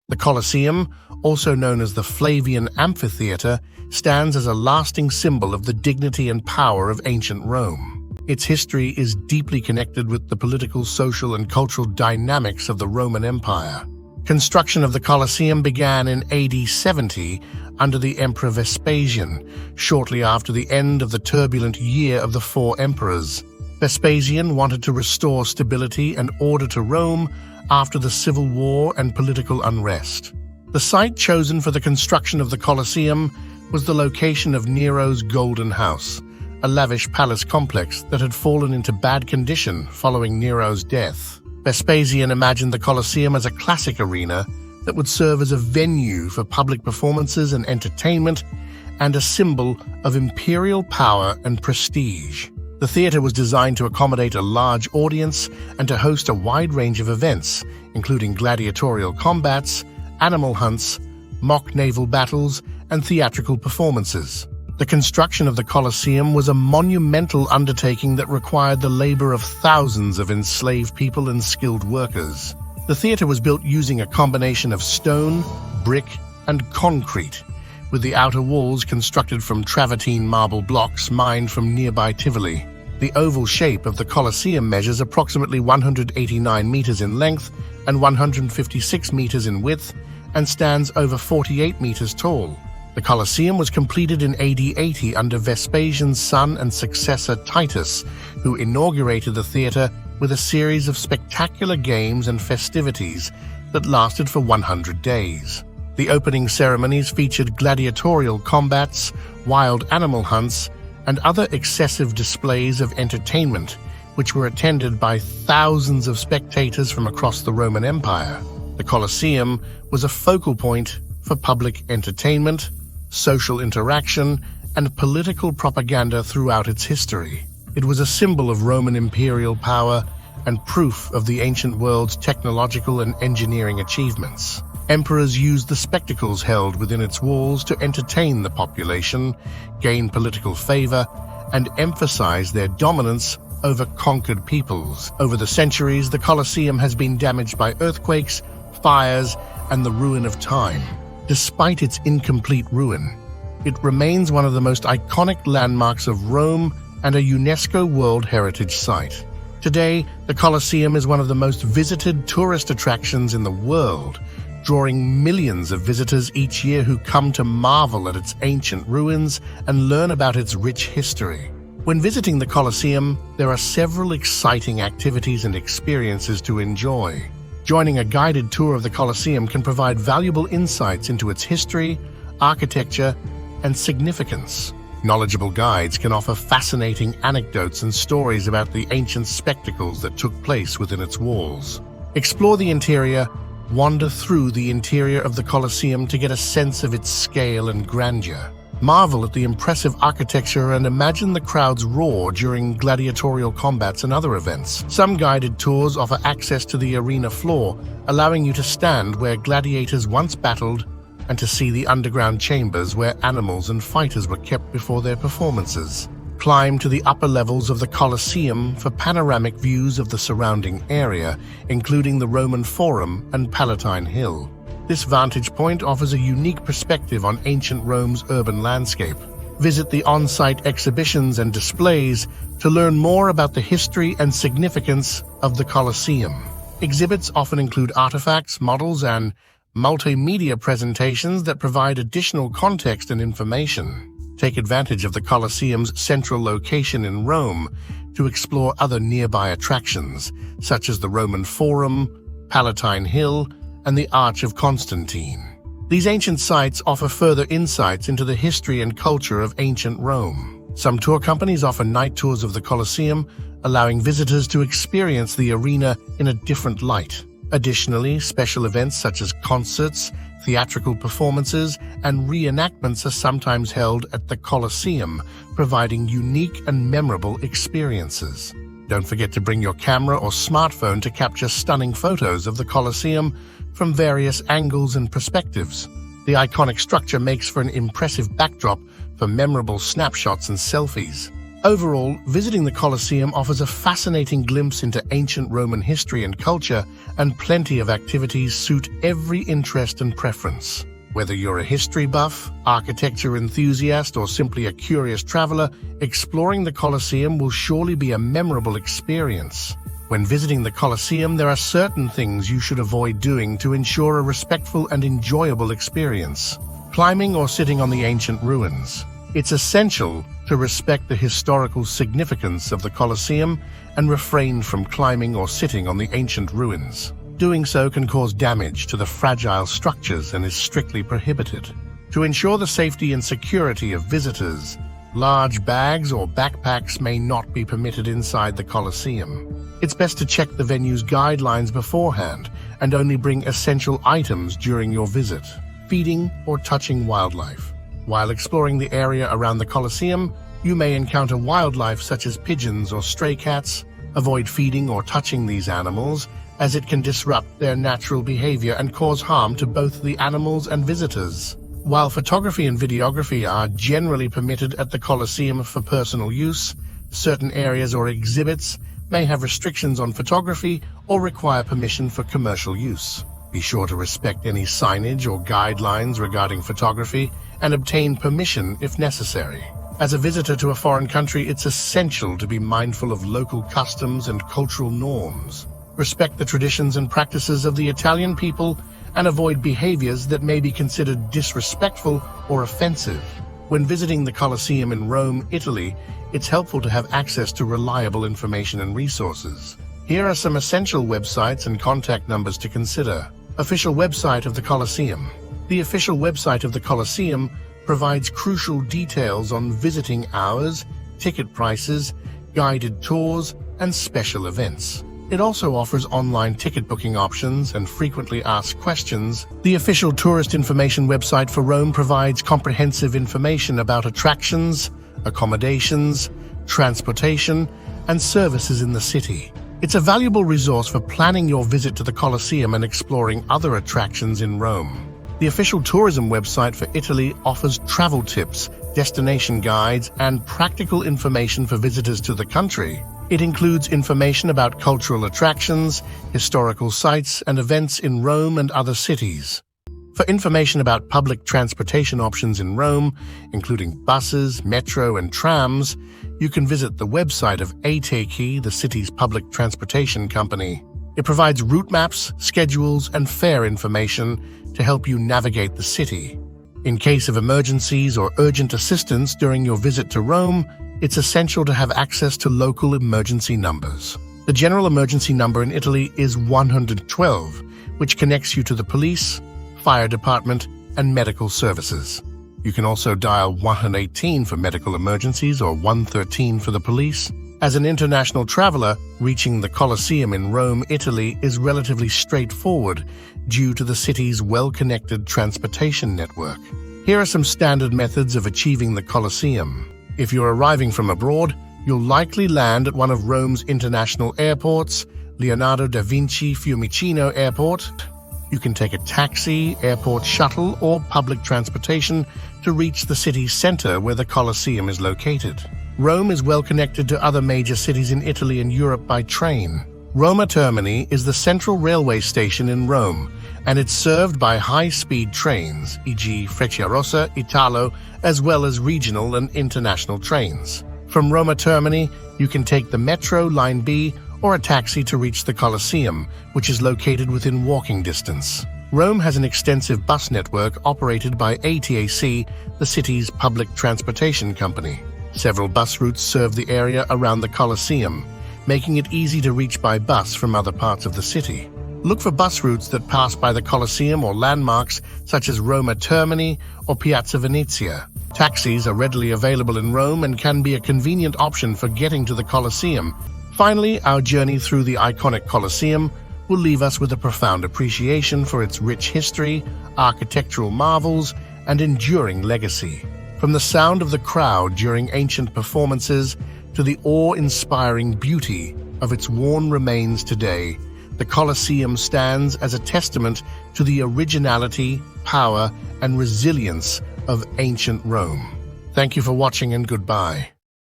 The Colosseum, also known as the Flavian amphitheatre, stands as a lasting symbol of the dignity and power of ancient Rome. Its history is deeply connected with the political, social, and cultural dynamics of the Roman Empire. Construction of the Colosseum began in AD 70 under the Emperor Vespasian, shortly after the end of the turbulent year of the four emperors. Vespasian wanted to restore stability and order to Rome after the civil war and political unrest. The site chosen for the construction of the Colosseum was the location of Nero's Golden House, a lavish palace complex that had fallen into bad condition following Nero's death. Vespasian imagined the Colosseum as a classic arena that would serve as a venue for public performances and entertainment, and a symbol of imperial power and prestige. The theatre was designed to accommodate a large audience and to host a wide range of events, including gladiatorial combats, animal hunts, mock naval battles, and theatrical performances. The construction of the Colosseum was a monumental undertaking that required the labor of thousands of enslaved people and skilled workers. The theatre was built using a combination of stone, brick, and concrete, with the outer walls constructed from travertine marble blocks mined from nearby Tivoli. The oval shape of the Colosseum measures approximately 189 meters in length and 156 meters in width, and stands over 48 meters tall. The Colosseum was completed in AD 80 under Vespasian's son and successor Titus, who inaugurated the theatre with a series of spectacular games and festivities that lasted for 100 days. The opening ceremonies featured gladiatorial combats, wild animal hunts, and other excessive displays of entertainment, which were attended by thousands of spectators from across the Roman Empire. The Colosseum was a focal point for public entertainment, social interaction, and political propaganda throughout its history. It was a symbol of Roman imperial power and proof of the ancient world's technological and engineering achievements. Emperors used the spectacles held within its walls to entertain the population, gain political favor, and emphasize their dominance over conquered peoples. Over the centuries, the Colosseum has been damaged by earthquakes, fires, and the ruin of time. Despite its incomplete ruin, it remains one of the most iconic landmarks of Rome and a UNESCO World Heritage Site. Today, the Colosseum is one of the most visited tourist attractions in the world, drawing millions of visitors each year who come to marvel at its ancient ruins and learn about its rich history. When visiting the Colosseum, there are several exciting activities and experiences to enjoy. Joining a guided tour of the Colosseum can provide valuable insights into its history, architecture, and significance. Knowledgeable guides can offer fascinating anecdotes and stories about the ancient spectacles that took place within its walls. Explore the interior, wander through the interior of the Colosseum to get a sense of its scale and grandeur. Marvel at the impressive architecture and imagine the crowd's roar during gladiatorial combats and other events. Some guided tours offer access to the arena floor, allowing you to stand where gladiators once battled and to see the underground chambers where animals and fighters were kept before their performances. Climb to the upper levels of the Colosseum for panoramic views of the surrounding area, including the Roman Forum and Palatine Hill. This vantage point offers a unique perspective on ancient Rome's urban landscape. Visit the on-site exhibitions and displays to learn more about the history and significance of the Colosseum. Exhibits often include artifacts, models, and multimedia presentations that provide additional context and information. Take advantage of the Colosseum's central location in Rome to explore other nearby attractions, such as the Roman Forum, Palatine Hill, and the Arch of Constantine. These ancient sites offer further insights into the history and culture of ancient Rome. Some tour companies offer night tours of the Colosseum, allowing visitors to experience the arena in a different light. Additionally, special events such as concerts, theatrical performances, and reenactments are sometimes held at the Colosseum, providing unique and memorable experiences. Don't forget to bring your camera or smartphone to capture stunning photos of the Colosseum from various angles and perspectives. The iconic structure makes for an impressive backdrop for memorable snapshots and selfies. Overall, visiting the Colosseum offers a fascinating glimpse into ancient Roman history and culture, and plenty of activities suit every interest and preference. Whether you're a history buff, architecture enthusiast, or simply a curious traveler, exploring the Colosseum will surely be a memorable experience. When visiting the Colosseum, there are certain things you should avoid doing to ensure a respectful and enjoyable experience. Climbing or sitting on the ancient ruins. It's essential to respect the historical significance of the Colosseum and refrain from climbing or sitting on the ancient ruins. Doing so can cause damage to the fragile structures and is strictly prohibited. To ensure the safety and security of visitors, large bags or backpacks may not be permitted inside the Colosseum. It's best to check the venue's guidelines beforehand and only bring essential items during your visit. Feeding or touching wildlife. While exploring the area around the Colosseum, you may encounter wildlife such as pigeons or stray cats. Avoid feeding or touching these animals, as it can disrupt their natural behavior and cause harm to both the animals and visitors. While photography and videography are generally permitted at the Colosseum for personal use, certain areas or exhibits may have restrictions on photography or require permission for commercial use. Be sure to respect any signage or guidelines regarding photography and obtain permission if necessary. As a visitor to a foreign country, it's essential to be mindful of local customs and cultural norms. Respect the traditions and practices of the Italian people and avoid behaviors that may be considered disrespectful or offensive. When visiting the Colosseum in Rome, Italy, it's helpful to have access to reliable information and resources. Here are some essential websites and contact numbers to consider. Official website of the Colosseum. The official website of the Colosseum provides crucial details on visiting hours, ticket prices, guided tours, and special events. It also offers online ticket booking options and frequently asked questions. The official tourist information website for Rome provides comprehensive information about attractions, accommodations, transportation, and services in the city. It's a valuable resource for planning your visit to the Colosseum and exploring other attractions in Rome. The official tourism website for Italy offers travel tips, destination guides, and practical information for visitors to the country. It includes information about cultural attractions, historical sites, and events in Rome and other cities. For information about public transportation options in Rome, including buses, metro, and trams, you can visit the website of Atechi, the city's public transportation company. It provides route maps, schedules, and fare information to help you navigate the city. In case of emergencies or urgent assistance during your visit to Rome, it's essential to have access to local emergency numbers. The general emergency number in Italy is 112, which connects you to the police, fire department, and medical services. You can also dial 118 for medical emergencies or 113 for the police. As an international traveler, reaching the Colosseum in Rome, Italy is relatively straightforward due to the city's well-connected transportation network. Here are some standard methods of achieving the Colosseum. If you're arriving from abroad, you'll likely land at one of Rome's international airports, Leonardo da Vinci Fiumicino Airport. You can take a taxi, airport shuttle, or public transportation to reach the city's center where the Colosseum is located. Rome is well connected to other major cities in Italy and Europe by train. Roma Termini is the central railway station in Rome, and it's served by high-speed trains, e.g. Frecciarossa, Italo, as well as regional and international trains. From Roma Termini, you can take the metro, Line B, or a taxi to reach the Colosseum, which is located within walking distance. Rome has an extensive bus network operated by ATAC, the city's public transportation company. Several bus routes serve the area around the Colosseum, making it easy to reach by bus from other parts of the city. Look for bus routes that pass by the Colosseum or landmarks such as Roma Termini or Piazza Venezia. Taxis are readily available in Rome and can be a convenient option for getting to the Colosseum. Finally, our journey through the iconic Colosseum will leave us with a profound appreciation for its rich history, architectural marvels, and enduring legacy. From the sound of the crowd during ancient performances to the awe-inspiring beauty of its worn remains today, the Colosseum stands as a testament to the originality, power, and resilience of ancient Rome. Thank you for watching and goodbye.